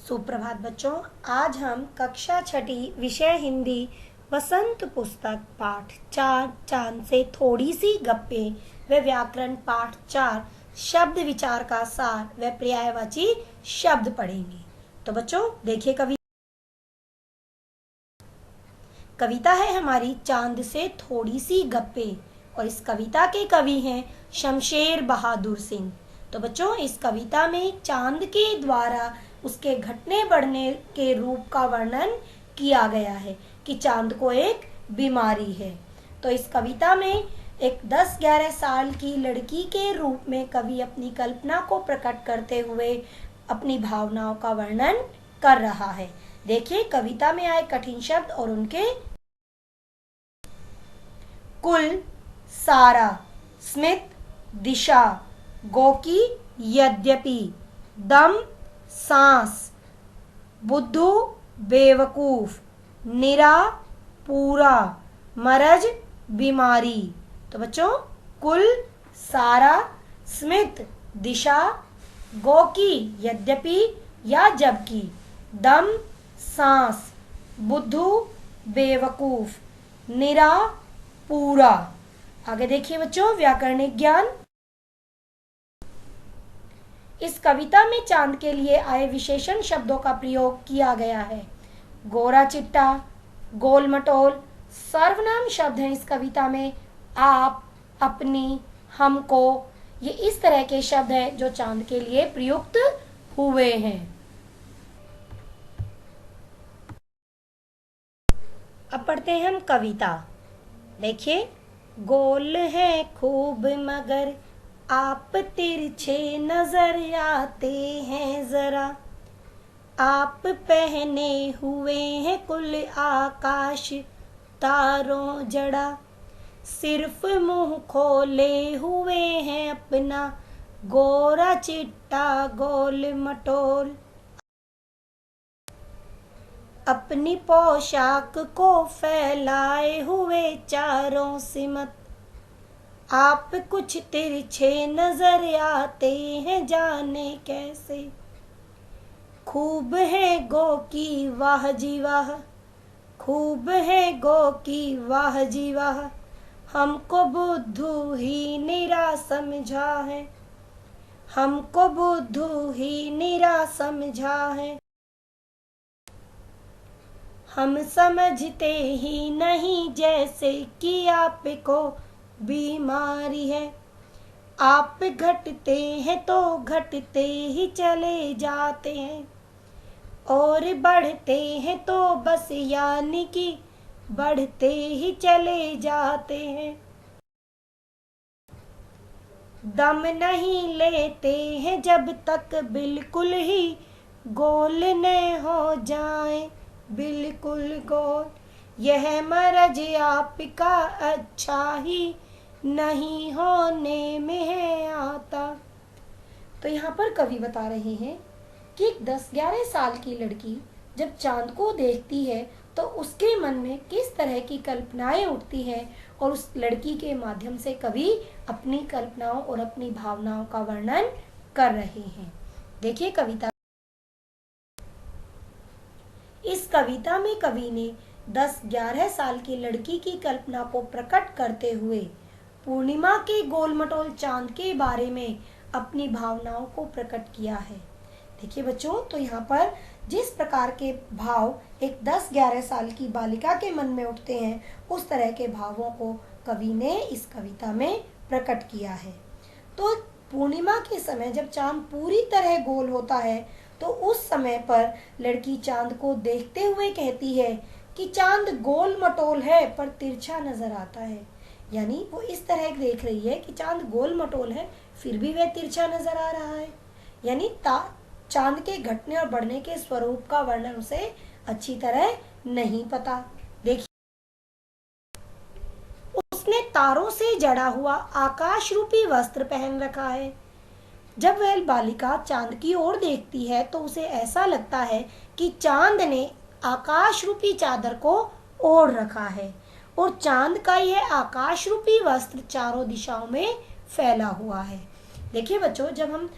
सुप्रभात बच्चों, आज हम कक्षा छठी विषय हिंदी वसंत पुस्तक पाठ 4 चांद से थोड़ी सी गप्पे व व्याकरण पाठ 4 शब्द विचार का सार व पर्यायवाची शब्द पढ़ेंगे। तो बच्चों देखिए, कविता है हमारी चांद से थोड़ी सी गप्पे और इस कविता के कवि हैं शमशेर बहादुर सिंह। तो बच्चों इस कविता में चांद के द्वारा उसके घटने बढ़ने के रूप का वर्णन किया गया है कि चांद को एक बीमारी है। तो इस कविता में एक 10-11 साल की लड़की के रूप में कवि अपनी कल्पना को प्रकट करते हुए अपनी भावनाओं का वर्णन कर रहा है। देखिए कविता में आए कठिन शब्द और उनके कुल, सारा, स्मित, दिशा, गोकी, यद्यपि, दम, सांस, बुद्धू, बेवकूफ, निरा, पूरा, मरज, बीमारी। तो बच्चों कुल, सारा, स्मित, दिशा, गोकी, यद्यपि या जबकि, दम, सांस, बुद्धू, बेवकूफ, निरा, पूरा। आगे देखिए बच्चों व्याकरणिक ज्ञान। इस कविता में चांद के लिए आए विशेषण शब्दों का प्रयोग किया गया है। गोरा चिट्टा, गोल मटोल सर्वनाम शब्द हैं इस कविता में। आप, अपनी, हमको, ये इस तरह के शब्द हैं जो चांद के लिए प्रयुक्त हुए हैं। अब पढ़ते हैं हम कविता। देखिए, गोल है खूब मगर आप तिरछे नजर आते हैं जरा, आप पहने हुए हैं कुल आकाश तारों जड़ा, सिर्फ मुंह खोले हुए हैं अपना गोरा चिट्टा गोल मटोल, अपनी पोशाक को फैलाए हुए चारों सिमत, आप कुछ तिरछे नजर आते हैं जाने कैसे, खूब है गो की वाह जी वाह, खूब है गो की वाह जी वाह, हमको बुद्धू ही निरा समझा है, हमको बुद्धू ही निरा समझा है, हम समझते ही नहीं जैसे कि आपको बीमारी है, आप घटते हैं तो घटते ही चले जाते हैं और बढ़ते हैं तो बस यानी कि बढ़ते ही चले जाते हैं, दम नहीं लेते हैं जब तक बिल्कुल ही गोल न हो जाए, बिल्कुल गोल, यह मरज आपका अच्छा ही नहीं होने में है आता। तो यहाँ पर कवि बता रहे हैं कि एक 10-11 साल की लड़की जब चांद को देखती है तो उसके मन में किस तरह की कल्पनाएं उठती हैं और उस लड़की के माध्यम से कवि अपनी कल्पनाओं और अपनी भावनाओं का वर्णन कर रहे हैं। देखिए कविता, इस कविता में कवि ने 10-11 साल की लड़की की कल्पना को प्रकट करते हुए पूर्णिमा के गोलमटोल चांद के बारे में अपनी भावनाओं को प्रकट किया है। देखिए बच्चों, तो यहाँ पर जिस प्रकार के भाव एक 10-11 साल की बालिका के मन में उठते हैं उस तरह के भावों को कवि ने इस कविता में प्रकट किया है। तो पूर्णिमा के समय जब चांद पूरी तरह गोल होता है तो उस समय पर लड़की चांद को देखते हुए कहती है कि चांद गोल मटोल है पर तिरछा नजर आता है। यानी वो इस तरह देख रही है कि चांद गोल मटोल है फिर भी वह तिरछा नजर आ रहा है। यानी चांद के घटने और बढ़ने के स्वरूप का वर्णन उसे अच्छी तरह नहीं पता। देखिए, उसने तारों से जड़ा हुआ आकाश रूपी वस्त्र पहन रखा है। जब वह बालिका चांद की ओर देखती है तो उसे ऐसा लगता है कि चांद ने आकाश रूपी चादर को ओढ़ रखा है और चांद का यह आकाश रूपी वस्त्र चारों दिशाओं में फैला हुआ है। देखिए बच्चों, जब हम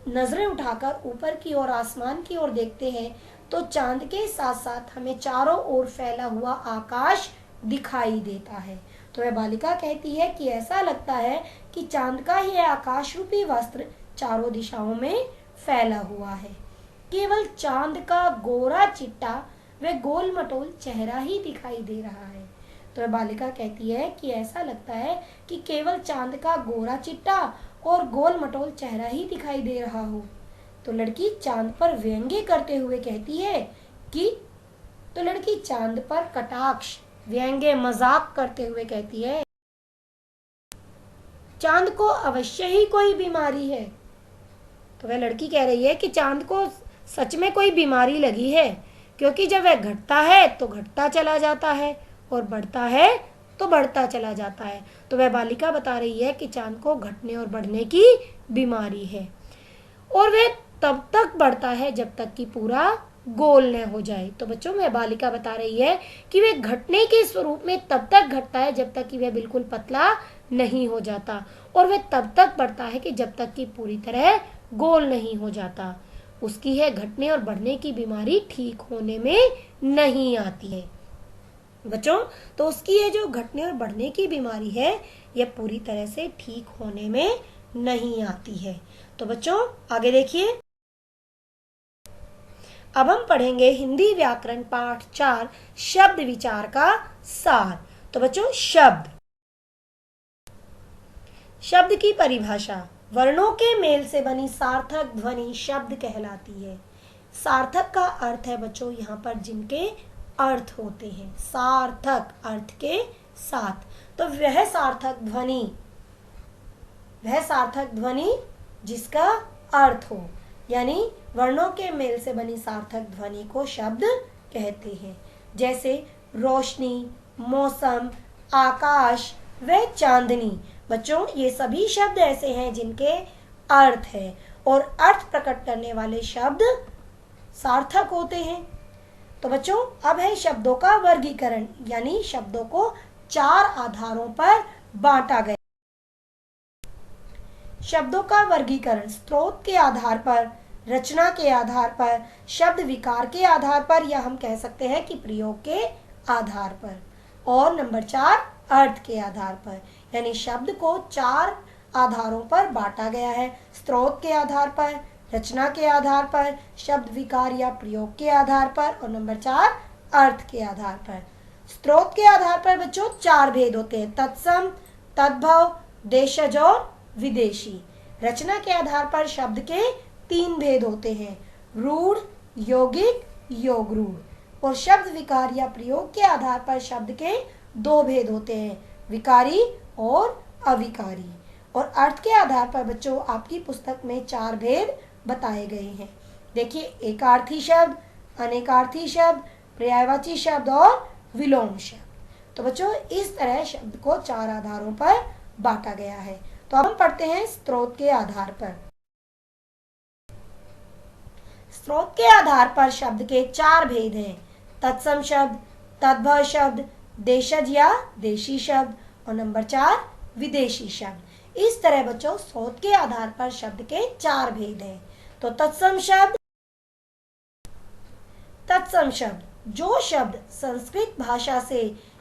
नजरें उठाकर ऊपर की ओर आसमान की ओर देखते हैं तो चांद के साथ साथ हमें चारों ओर फैला हुआ आकाश दिखाई देता है। तो वह बालिका कहती है कि ऐसा लगता है कि चांद का यह आकाश रूपी वस्त्र चारों दिशाओं में फैला हुआ है। केवल चांद का गोरा चिट्टा व गोल मटोल चेहरा ही दिखाई दे रहा है। तो वह बालिका कहती है कि ऐसा लगता है कि केवल चांद का गोरा चिट्टा और गोल मटोल चेहरा ही दिखाई दे रहा हो। तो लड़की चांद पर व्यंग्य करते हुए कहती है कि तो लड़की चांद पर कटाक्ष व्यंग्य मजाक करते हुए कहती है, चांद को अवश्य ही कोई बीमारी है। तो वह लड़की कह रही है कि चांद को सच में कोई बीमारी लगी है, क्योंकि जब वह घटता है तो घटता चला जाता है और बढ़ता है तो बढ़ता चला जाता है। तो वह बालिका बता रही है कि चांद को घटने और बढ़ने की बीमारी है और वह तब तक बढ़ता है जब तक कि पूरा गोल न हो जाए। तो बच्चों, वह बालिका बता रही है कि वह घटने के स्वरूप में तब तक घटता है जब तक कि वह बिल्कुल पतला नहीं हो जाता और वह तब तक बढ़ता है कि जब तक कि पूरी तरह गोल नहीं हो जाता। उसकी है घटने और बढ़ने की बीमारी ठीक होने में नहीं आती है। बच्चों, तो उसकी ये जो घटने और बढ़ने की बीमारी है यह पूरी तरह से ठीक होने में नहीं आती है। तो बच्चों, आगे देखिए। अब हम पढ़ेंगे हिंदी व्याकरण पाठ 4 शब्द विचार का सार। तो बच्चों, शब्द की परिभाषा। वर्णों के मेल से बनी सार्थक ध्वनि शब्द कहलाती है। सार्थक का अर्थ है बच्चों यहाँ पर जिनके अर्थ होते हैं, सार्थक अर्थ के साथ। तो वह सार्थक ध्वनि जिसका अर्थ हो, यानी वर्णों के मेल से बनी सार्थक ध्वनि को शब्द कहते हैं। जैसे रोशनी, मौसम, आकाश व चांदनी। बच्चों, ये सभी शब्द ऐसे हैं जिनके अर्थ है और अर्थ प्रकट करने वाले शब्द सार्थक होते हैं। तो बच्चों, अब है शब्दों का वर्गीकरण, यानी शब्दों को 4 आधारों पर बांटा गया। शब्दों का वर्गीकरण स्रोत के आधार पर, रचना के आधार पर, शब्द विकार के आधार पर, या हम कह सकते हैं कि प्रयोग के आधार पर, और नंबर 4 अर्थ के आधार पर। यानी शब्द को 4 आधारों पर बांटा गया है, स्रोत के आधार पर, रचना के आधार पर, शब्द विकार या प्रयोग के आधार पर, और नंबर 4 अर्थ के आधार पर। स्रोत के आधार पर बच्चों 4 भेद होते हैं, तत्सम, तद्भव, देशज और विदेशी। रचना के आधार पर शब्द के 3 भेद होते हैं, रूढ़, यौगिक, योग रूढ़। और शब्द विकार या प्रयोग के आधार पर शब्द के 2 भेद होते हैं, विकारी और अविकारी। और अर्थ के आधार पर बच्चों आपकी पुस्तक में 4 भेद बताए गए हैं। देखिए, एकार्थी शब्द, अनेकार्थी शब्द, पर्यायवाची शब्द और विलोम शब्द। तो बच्चों, इस तरह शब्द को 4 आधारों पर बांटा गया है। तो अब हम पढ़ते हैं स्रोत के आधार पर। स्रोत के आधार पर शब्द के 4 भेद हैं, तत्सम शब्द, तद्भव शब्द, देशज या देशी शब्द, और नंबर 4 विदेशी शब्द। इस तरह बच्चों स्रोत के आधार पर शब्द के 4 भेद हैं। तो तत्सम शब्द जो शब्द संस्कृत भाषा से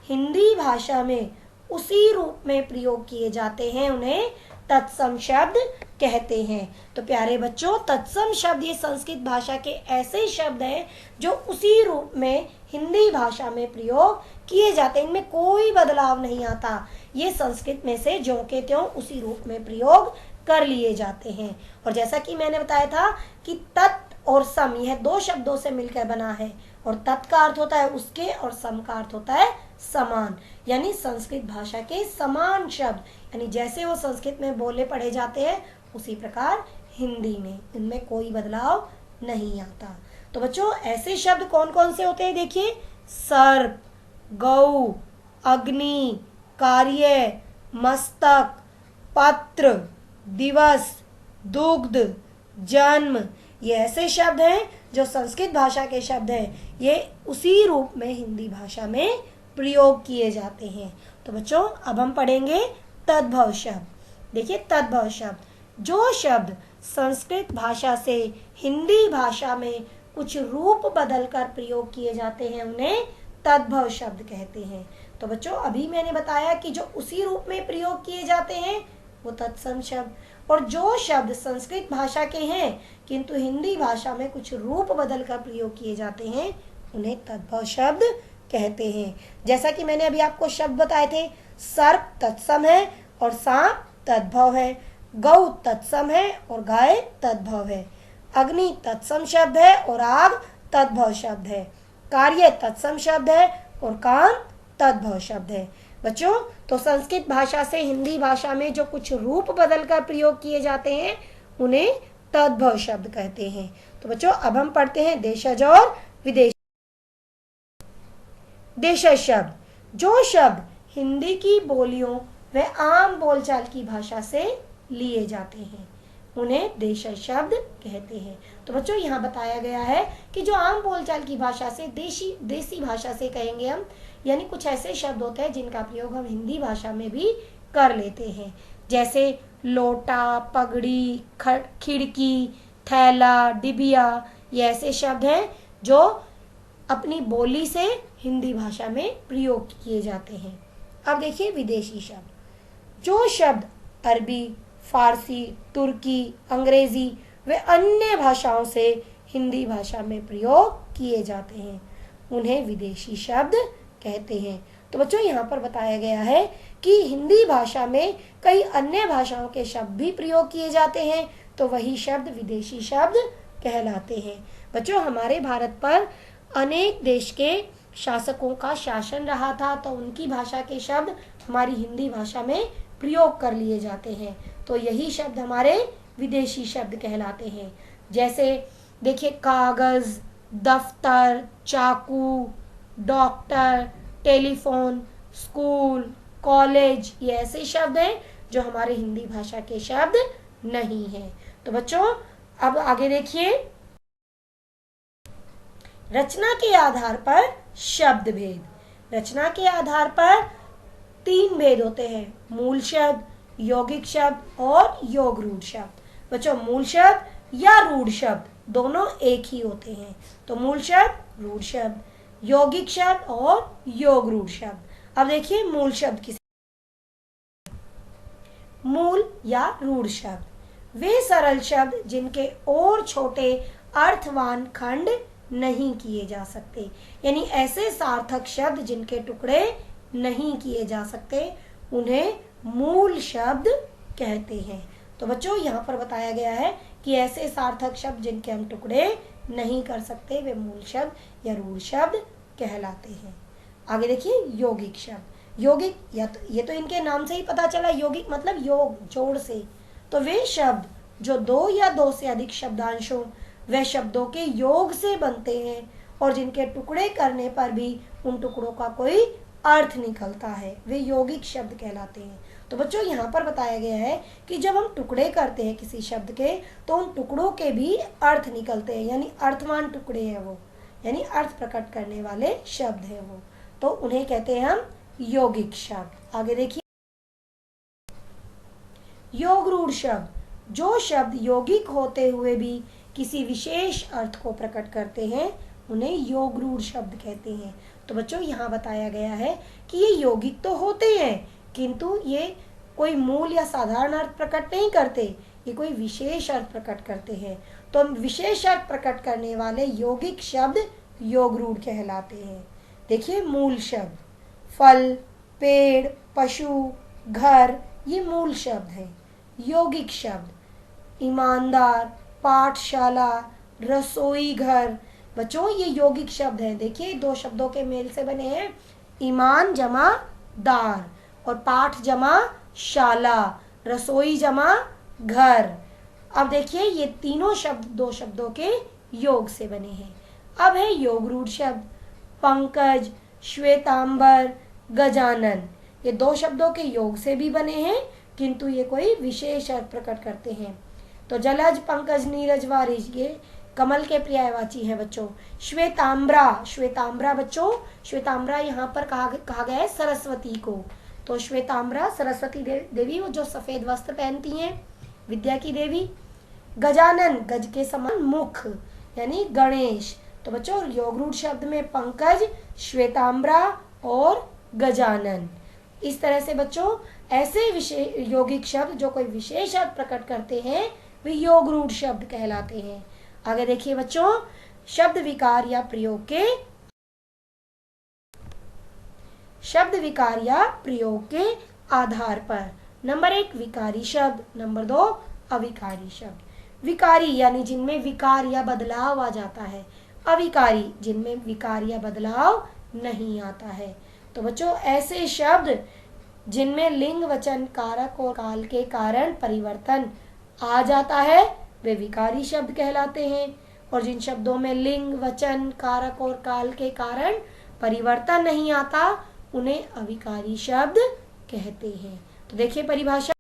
हिंदी भाषा में उसी रूप में प्रयोग किए जाते हैं उन्हें तत्सम शब्द कहते हैं। तो प्यारे बच्चों, तत्सम शब्द ये संस्कृत भाषा के ऐसे शब्द हैं जो उसी रूप में हिंदी भाषा में प्रयोग किए जाते हैं, इनमें कोई बदलाव नहीं आता। ये संस्कृत में से ज्यों के त्यों उसी रूप में प्रयोग कर लिए जाते हैं। और जैसा कि मैंने बताया था कि तत् और सम यह 2 शब्दों से मिलकर बना है, और तत् का अर्थ होता है उसके और सम का अर्थ होता है समान, यानी संस्कृत भाषा के समान शब्द, यानी जैसे वो संस्कृत में बोले पढ़े जाते हैं उसी प्रकार हिंदी में, इनमें कोई बदलाव नहीं आता। तो बच्चों, ऐसे शब्द कौन कौन से होते हैं? देखिए, सर्प, गौ, अग्नि, कार्य, मस्तक, पत्र, दिवस, दुग्ध, जन्म, ये ऐसे शब्द हैं जो संस्कृत भाषा के शब्द हैं, ये उसी रूप में हिंदी भाषा में प्रयोग किए जाते हैं। तो बच्चों, अब हम पढ़ेंगे तद्भव शब्द। देखिए, तद्भव शब्द जो शब्द संस्कृत भाषा से हिंदी भाषा में कुछ रूप बदलकर प्रयोग किए जाते हैं उन्हें तद्भव शब्द कहते हैं। तो बच्चों अभी मैंने बताया कि जो उसी रूप में प्रयोग किए जाते हैं वो तत्सम शब्द, और जो शब्द संस्कृत भाषा के हैं किंतु हिंदी भाषा में कुछ रूप बदलकर प्रयोग किए जाते हैं उन्हें तद्भव शब्द कहते हैं। जैसा कि मैंने अभी आपको शब्द बताए थे, सर्प तत्सम है और सांप तद्भव है, गौ तत्सम है और गाय तद्भव है, अग्नि तत्सम शब्द है और आग तद्भव शब्द है, कार्य तत्सम शब्द है और काम तद्भव शब्द है। बच्चों तो संस्कृत भाषा से हिंदी भाषा में जो कुछ रूप बदलकर प्रयोग किए जाते हैं उन्हें तद्भव शब्द कहते हैं। तो बच्चों अब हम पढ़ते हैं देशज और विदेश। देशज शब्द, जो शब्द हिंदी की बोलियों व आम बोलचाल की भाषा से लिए जाते हैं उन्हें देशज शब्द कहते हैं। तो बच्चों यहाँ बताया गया है कि जो आम बोलचाल की भाषा से देसी भाषा से कहेंगे हम, यानी कुछ ऐसे शब्द होते हैं जिनका प्रयोग हम हिंदी भाषा में भी कर लेते हैं, जैसे लोटा, पगड़ी, खिड़की, थैला, डिबिया, ये ऐसे शब्द हैं जो अपनी बोली से हिंदी भाषा में प्रयोग किए जाते हैं। अब देखिए विदेशी शब्द, जो शब्द अरबी, फारसी, तुर्की, अंग्रेजी व अन्य भाषाओं से हिंदी भाषा में प्रयोग किए जाते हैं उन्हें विदेशी शब्द कहते हैं। तो बच्चों यहाँ पर बताया गया है कि हिंदी भाषा में कई अन्य भाषाओं के शब्द भी प्रयोग किए जाते हैं, तो वही शब्द विदेशी शब्द कहलाते हैं। बच्चों हमारे भारत पर अनेक देश के शासकों का शासन रहा था, तो उनकी भाषा के शब्द हमारी हिंदी भाषा में प्रयोग कर लिए जाते हैं, तो यही शब्द हमारे विदेशी शब्द कहलाते हैं। जैसे देखिए कागज, दफ्तर, चाकू, डॉक्टर, टेलीफोन, स्कूल, कॉलेज, ये ऐसे शब्द हैं जो हमारे हिंदी भाषा के शब्द नहीं हैं। तो बच्चों अब आगे देखिए, रचना के आधार पर शब्द भेद। रचना के आधार पर 3 भेद होते हैं, मूल शब्द, यौगिक शब्द और योग रूढ़ शब्द। बच्चों मूल शब्द या रूढ़ शब्द दोनों एक ही होते हैं, तो मूल शब्द, रूढ़ शब्द, यौगिक शब्द और योग रूढ़ शब्द। अब देखिए मूल शब्द किसे, मूल या रूढ़ शब्द वे सरल शब्द जिनके और छोटे अर्थवान खंड नहीं किए जा सकते, यानी ऐसे सार्थक शब्द जिनके टुकड़े नहीं किए जा सकते उन्हें मूल शब्द कहते हैं। तो बच्चों यहाँ पर बताया गया है कि ऐसे सार्थक शब्द जिनके हम टुकड़े नहीं कर सकते वे मूल शब्द या रूढ़ शब्द कहलाते हैं। आगे देखिए यौगिक शब्द। यौगिक या तो ये तो इनके नाम से ही पता चला, यौगिक मतलब योग, जोड़ से। तो वे शब्द जो 2 या 2 से अधिक शब्दांशों व शब्दों के योग से बनते हैं और जिनके टुकड़े करने पर भी उन टुकड़ों का कोई अर्थ निकलता है, वे यौगिक शब्द कहलाते हैं। तो बच्चों यहाँ पर बताया गया है कि जब हम टुकड़े करते हैं किसी शब्द के तो उन टुकड़ों के भी अर्थ निकलते हैं, यानी अर्थवान टुकड़े हैं वो, यानी अर्थ प्रकट करने वाले शब्द हैं वो, तो उन्हें कहते हैं हम यौगिक शब्द। आगे देखिए योग रूढ़ शब्द, जो शब्द यौगिक होते हुए भी किसी विशेष अर्थ को प्रकट करते हैं उन्हें योग रूढ़ शब्द कहते हैं। तो बच्चों यहाँ बताया गया है कि ये यौगिक तो होते हैं किंतु ये कोई मूल या साधारण अर्थ प्रकट नहीं करते, ये कोई विशेष अर्थ प्रकट करते हैं। तो विशेष अर्थ प्रकट करने वाले यौगिक शब्द योग रूढ़ कहलाते हैं। देखिए मूल शब्द, फल, पेड़, पशु, घर, ये मूल शब्द हैं। यौगिक शब्द ईमानदार, पाठशाला, रसोई घर, बच्चों ये यौगिक शब्द हैं। देखिए 2 शब्दों के मेल से बने हैं, ईमान जमा दार और पाठ जमा शाला, रसोई जमा घर। अब देखिए ये तीनों शब्द 2 शब्दों के योग से बने हैं। अब है योग रूढ़ शब्द, पंकज, श्वेतांबर, गजानन, ये 2 शब्दों के योग से भी बने हैं किंतु ये कोई विशेष अर्थ प्रकट करते हैं। तो जलज, पंकज, नीरज, वारिज ये कमल के पर्यायवाची हैं बच्चों। श्वेतांबरा, श्वेतांबरा बच्चों, श्वेतांबरा यहाँ पर कहा गया है सरस्वती को। तो श्वेतांबरा सरस्वती देवी, वो जो सफेद वस्त्र पहनती हैं, विद्या की देवी। गजानन, गज के समान मुख यानी गणेश। तो बच्चों योग रूढ़ शब्द में पंकज, श्वेतांबरा और गजानन। इस तरह से बच्चों ऐसे विशेष यौगिक शब्द जो कोई विशेष अर्थ प्रकट करते हैं वे योग रूढ़ शब्द कहलाते हैं। आगे देखिए बच्चों, शब्द विकार या प्रयोग के आधार पर। नंबर 1 विकारी शब्द, नंबर 2 अविकारी शब्द। विकारी यानी जिनमें विकार या बदलाव आ जाता है, अविकारी जिनमें विकार या बदलाव नहीं आता है। तो बच्चों ऐसे शब्द जिनमें लिंग, वचन, कारक और काल के कारण परिवर्तन आ जाता है वे विकारी शब्द कहलाते हैं, और जिन शब्दों में लिंग, वचन, कारक और काल के कारण परिवर्तन नहीं आता उन्हें अविकारी शब्द कहते हैं। तो देखिए परिभाषा।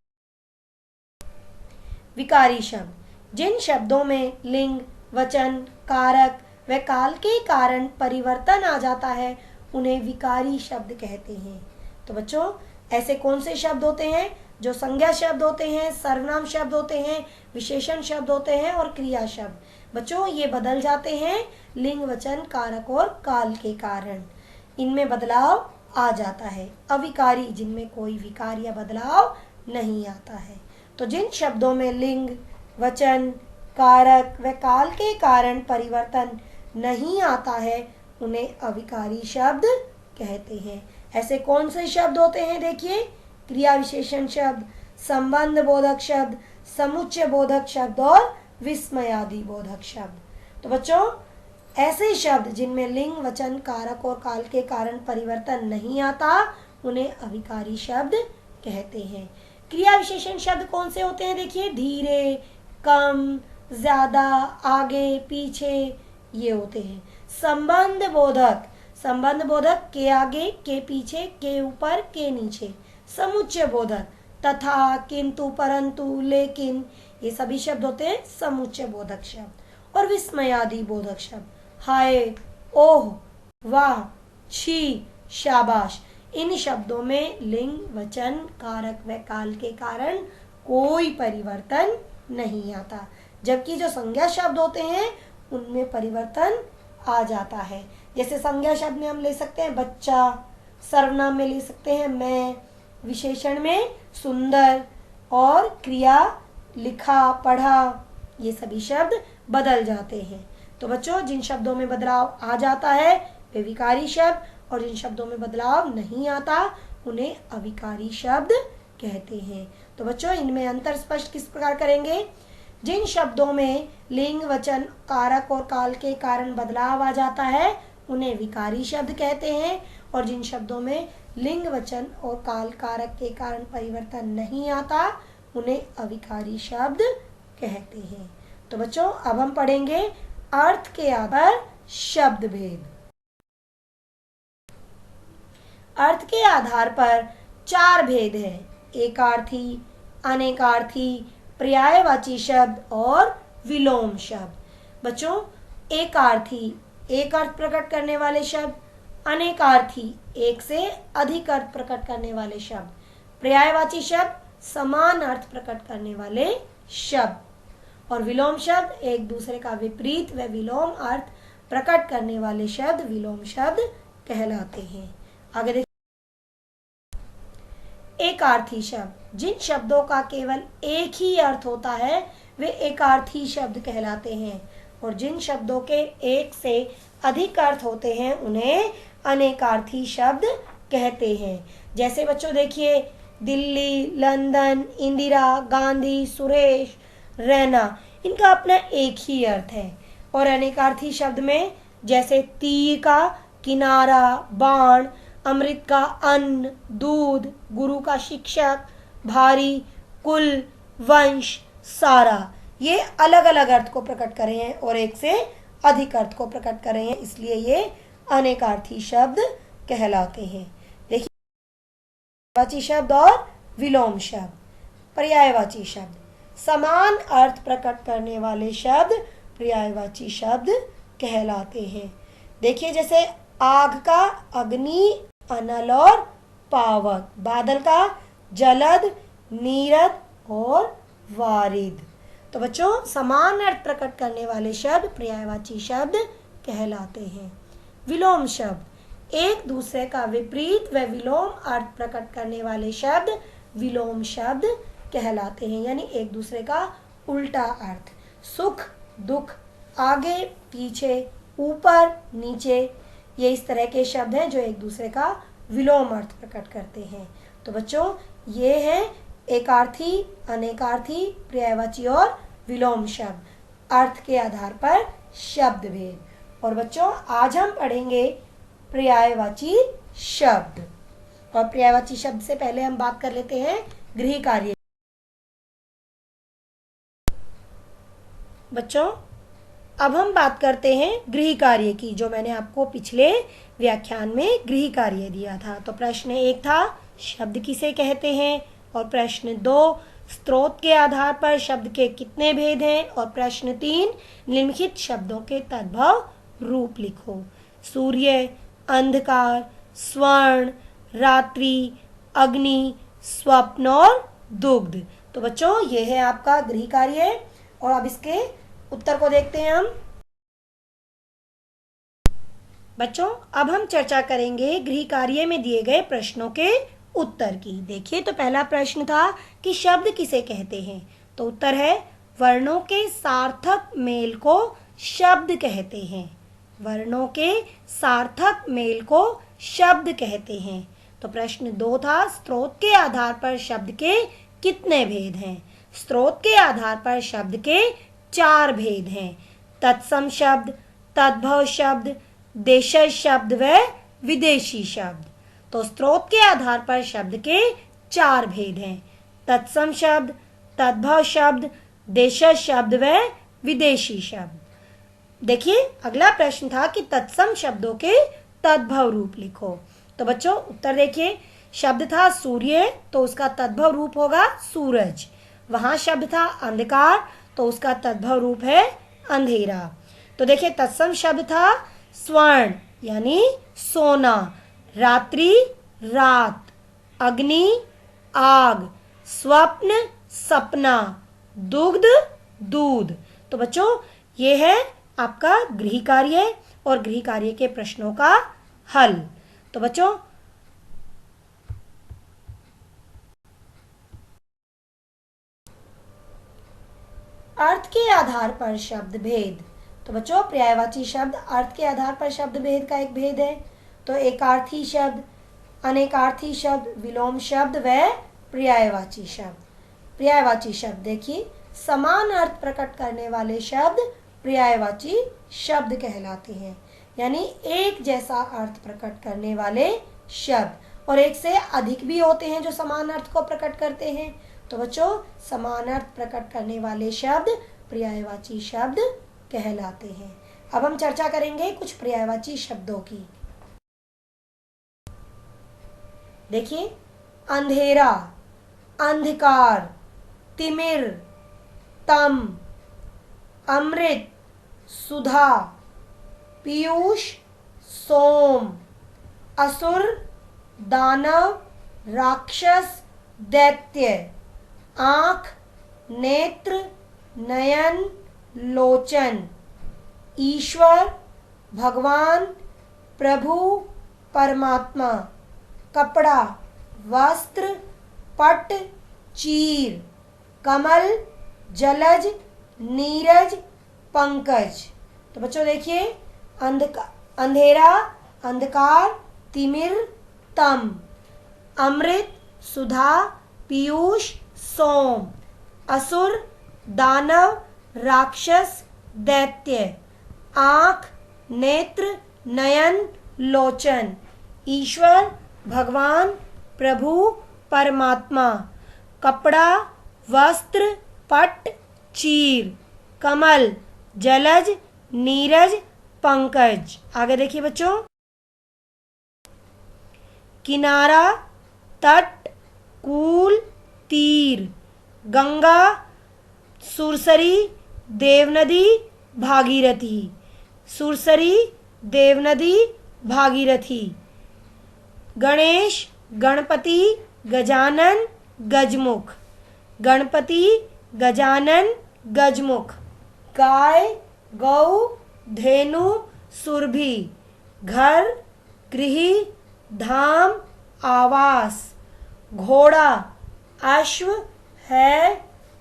विकारी शब्द, जिन शब्दों में लिंग, वचन, कारक व काल के कारण परिवर्तन आ जाता है उन्हें विकारी शब्द कहते हैं। तो बच्चों ऐसे कौन से शब्द होते हैं? जो संज्ञा शब्द होते हैं, सर्वनाम शब्द होते हैं, विशेषण शब्द होते हैं और क्रिया शब्द। बच्चों ये बदल जाते हैं लिंग, वचन, कारक और काल के कारण, इनमें बदलाव आ जाता है। अविकारी जिनमें कोई विकार या बदलाव नहीं आता है। तो जिन शब्दों में लिंग, वचन, कारक व काल के कारण परिवर्तन नहीं आता है उन्हें अविकारी शब्द कहते हैं। ऐसे कौन से शब्द होते हैं? देखिए, क्रिया विशेषण शब्द, संबंध बोधक शब्द, समुच्चय बोधक शब्द और विस्मयादि बोधक शब्द। तो बच्चों ऐसे शब्द जिनमें लिंग, वचन, कारक और काल के कारण परिवर्तन नहीं आता उन्हें अविकारी शब्द कहते हैं। क्रिया विशेषण शब्द कौन से होते हैं? देखिए, धीरे, कम, ज्यादा, आगे, पीछे, ये होते हैं। संबंध बोधक, संबंध बोधक के आगे, के पीछे, के ऊपर, के नीचे। समुच्चय बोधक तथा, किंतु, परंतु, लेकिन, ये सभी शब्द होते हैं समुच्चय बोधक शब्द। और विस्मयादि बोधक शब्द, हाय, ओह, वाह, छी, शाबाश, इन शब्दों में लिंग, वचन, कारक व काल के कारण कोई परिवर्तन नहीं आता, जबकि जो संज्ञा शब्द होते हैं उनमें परिवर्तन आ जाता है। जैसे संज्ञा शब्द में हम ले सकते हैं बच्चा, सर्वनाम में ले सकते हैं मैं, विशेषण में सुंदर, और क्रिया लिखा, पढ़ा, ये सभी शब्द बदल जाते हैं। तो बच्चों जिन शब्दों में बदलाव आ जाता है वे विकारी शब्द, और जिन शब्दों में बदलाव नहीं आता उन्हें अविकारी शब्द कहते हैं। तो बच्चों इनमें अंतर स्पष्ट किस प्रकार करेंगे? जिन शब्दों में लिंग, वचन, कारक और काल के कारण बदलाव आ जाता है उन्हें विकारी शब्द कहते हैं, और जिन शब्दों में लिंग, वचन और काल, कारक के कारण परिवर्तन नहीं आता उन्हें अविकारी शब्द कहते हैं। तो बच्चों अब हम पढ़ेंगे अर्थ के आधार शब्द भेद। अर्थ के आधार पर 4 भेद हैं: एकार्थी, अनेकार्थी, पर्यायवाची शब्द और विलोम शब्द। बच्चों एकार्थी एक अर्थ प्रकट करने वाले शब्द, अनेकार्थी एक से अधिक अर्थ प्रकट करने वाले शब्द, पर्यायवाची शब्द समान अर्थ प्रकट करने वाले शब्द, और विलोम शब्द एक दूसरे का विपरीत व विलोम अर्थ प्रकट करने वाले शब्द विलोम शब्द कहलाते हैं। आगे देखिए, एकार्थी शब्द, जिन शब्दों का केवल एक ही अर्थ होता है वे एकार्थी शब्द कहलाते हैं, और जिन शब्दों के एक से अधिक अर्थ होते हैं उन्हें अनेकार्थी शब्द कहते हैं। जैसे बच्चों देखिए, दिल्ली, लंदन, इंदिरा, गांधी, सुरेश, रैना, इनका अपना एक ही अर्थ है। और अनेकार्थी शब्द में जैसे तीर का किनारा, बाण, अमृत का अन्न, दूध, गुरु का शिक्षक, भारी, कुल, वंश, सारा, ये अलग अलग अर्थ को प्रकट कर रहे हैं और एक से अधिक अर्थ को प्रकट कर रहे हैं, इसलिए ये अनेकार्थी शब्द कहलाते हैं। देखिए, पर्यायवाची शब्द और विलोम शब्द। पर्यायवाची शब्द समान अर्थ प्रकट करने वाले शब्द पर्यायवाची शब्द कहलाते हैं। देखिए, जैसे आग का अग्नि, अनल और पावक, बादल का जलद, नीरद और वारिद। तो बच्चों समान अर्थ प्रकट करने वाले शब्द पर्यायवाची शब्द कहलाते हैं। विलोम शब्द, एक दूसरे का विपरीत व विलोम अर्थ प्रकट करने वाले शब्द विलोम शब्द कहलाते हैं, यानी एक दूसरे का उल्टा अर्थ। सुख दुख, आगे पीछे, ऊपर नीचे, ये इस तरह के शब्द हैं जो एक दूसरे का विलोम अर्थ प्रकट करते हैं। तो बच्चों ये है एकार्थी, अनेकार्थी, पर्यायवाची और विलोम शब्द, अर्थ के आधार पर शब्द भेद। और बच्चों आज हम पढ़ेंगे पर्यायवाची शब्द। और पर्यायवाची शब्द से पहले हम बात कर लेते हैं गृह कार्य। बच्चों अब हम बात करते हैं गृह कार्य की, जो मैंने आपको पिछले व्याख्यान में गृह कार्य दिया था। तो प्रश्न 1 था शब्द किसे कहते हैं, और प्रश्न 2 स्रोत के आधार पर शब्द के कितने भेद हैं, और प्रश्न 3 निम्नलिखित शब्दों के तद्भव रूप लिखो। सूर्य, अंधकार, स्वर्ण, रात्रि, अग्नि, स्वप्न और दुग्ध। तो बच्चों ये है आपका गृह कार्य, और अब इसके उत्तर को देखते हैं हम। बच्चों अब हम चर्चा करेंगे गृह कार्य में दिए गए प्रश्नों के उत्तर की। देखिए तो पहला प्रश्न था कि शब्द किसे कहते हैं, तो उत्तर है वर्णों के सार्थक मेल को शब्द कहते हैं। वर्णों के सार्थक मेल को शब्द कहते हैं। तो प्रश्न 2 था स्रोत के आधार पर शब्द के कितने भेद हैं। स्रोत के आधार पर शब्द के 4 भेद हैं, तत्सम शब्द, तद्भव शब्द, देशज शब्द व विदेशी शब्द। तो स्रोत के आधार पर शब्द के 4 भेद हैं, तत्सम शब्द, तद्भव शब्द, देशज शब्द व विदेशी शब्द। देखिए अगला प्रश्न था कि तत्सम शब्दों के तद्भव रूप लिखो। तो बच्चों उत्तर देखिए, शब्द था सूर्य तो उसका तद्भव रूप होगा सूरज। वहां शब्द था अंधकार तो उसका तद्भव रूप है अंधेरा। तो देखिए तत्सम शब्द था स्वर्ण यानी सोना, रात्रि रात, अग्नि आग, स्वप्न सपना, दुग्ध दूध। तो बच्चों ये है आपका गृह कार्य और गृह कार्य के प्रश्नों का हल। तो बच्चों अर्थ के आधार पर शब्द भेद। तो बच्चों पर्यायवाची शब्द अर्थ के आधार पर शब्द भेद का एक भेद है। तो एकार्थी शब्द, अनेकार्थी शब्द, विलोम शब्द व पर्यायवाची शब्द। पर्यायवाची शब्द देखिए समान अर्थ प्रकट करने वाले शब्द पर्यायवाची शब्द कहलाते हैं, यानी एक जैसा अर्थ प्रकट करने वाले शब्द, और एक से अधिक भी होते हैं जो समान अर्थ को प्रकट करते हैं। तो बच्चों समान अर्थ प्रकट करने वाले शब्द पर्यायवाची शब्द कहलाते हैं। अब हम चर्चा करेंगे कुछ पर्यायवाची शब्दों की। देखिए अंधेरा, अंधकार, तिमिर, तम, अमृत, सुधा, पीयूष, सोम, असुर, दानव, राक्षस, दैत्य, आँख, नेत्र, नयन, लोचन, ईश्वर, भगवान, प्रभु, परमात्मा, कपड़ा, वस्त्र, पट, चीर, कमल, जलज, नीरज, पंकज। तो बच्चों देखिए अंधेरा, अंधकार, तिमिर, तम, अमृत, सुधा, पीयूष, सोम, असुर, दानव, राक्षस, दैत्य, आँख, नेत्र, नयन, लोचन, ईश्वर, भगवान, प्रभु, परमात्मा, कपड़ा, वस्त्र, पट, चीर, कमल, जलज, नीरज, पंकज। आगे देखिए बच्चों किनारा, तट, कूल, तीर, गंगा, सुरसरी, देवनदी, भागीरथी, सुरसरी, देवनदी, भागीरथी, गणेश, गणपति, गजानन, गजमुख, गणपति, गजानन, गजमुख। गाय, गौ, धेनु, सुरभि। घर, गृह, धाम, आवास। घोड़ा, अश्व, है,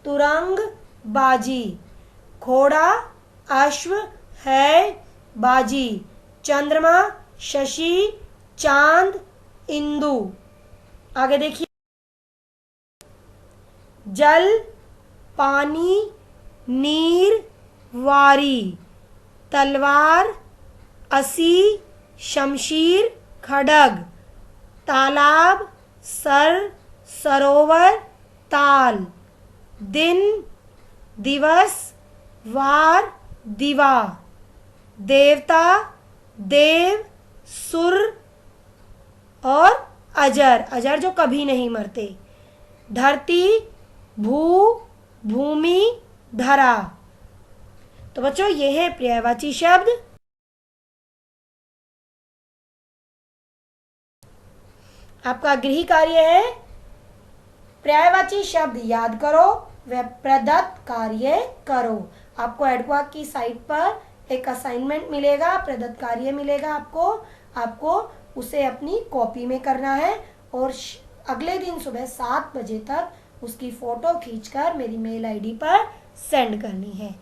तुरंग, बाजी। घोड़ा, अश्व, है, बाजी। चंद्रमा, शशि, चांद, इंदु। आगे देखिए, जल, पानी, नीर, वारी। तलवार, असी, शमशीर, खड्ग। तालाब, सर, सरोवर, ताल। दिन, दिवस, वार, दिवा। देवता, देव, सुर और अजर, अजर जो कभी नहीं मरते। धरती, भू, भूमि, धरा। तो बच्चों ये है पर्यायवाची शब्द। आपका गृह कार्य है पर्यायवाची शब्द याद करो व प्रदत्त कार्य करो। आपको एडक्वाक की साइट पर एक असाइनमेंट मिलेगा, प्रदत्त कार्य मिलेगा आपको उसे अपनी कॉपी में करना है और अगले दिन सुबह 7 बजे तक उसकी फोटो खींचकर मेरी मेल आईडी पर सेंड करनी है।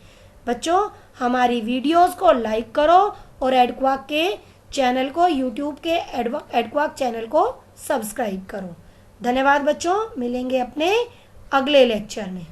बच्चों हमारी वीडियोस को लाइक करो और एडक्वाक के चैनल को, यूट्यूब के एडक्वाक चैनल को सब्सक्राइब करो। धन्यवाद बच्चों, मिलेंगे अपने अगले लेक्चर में।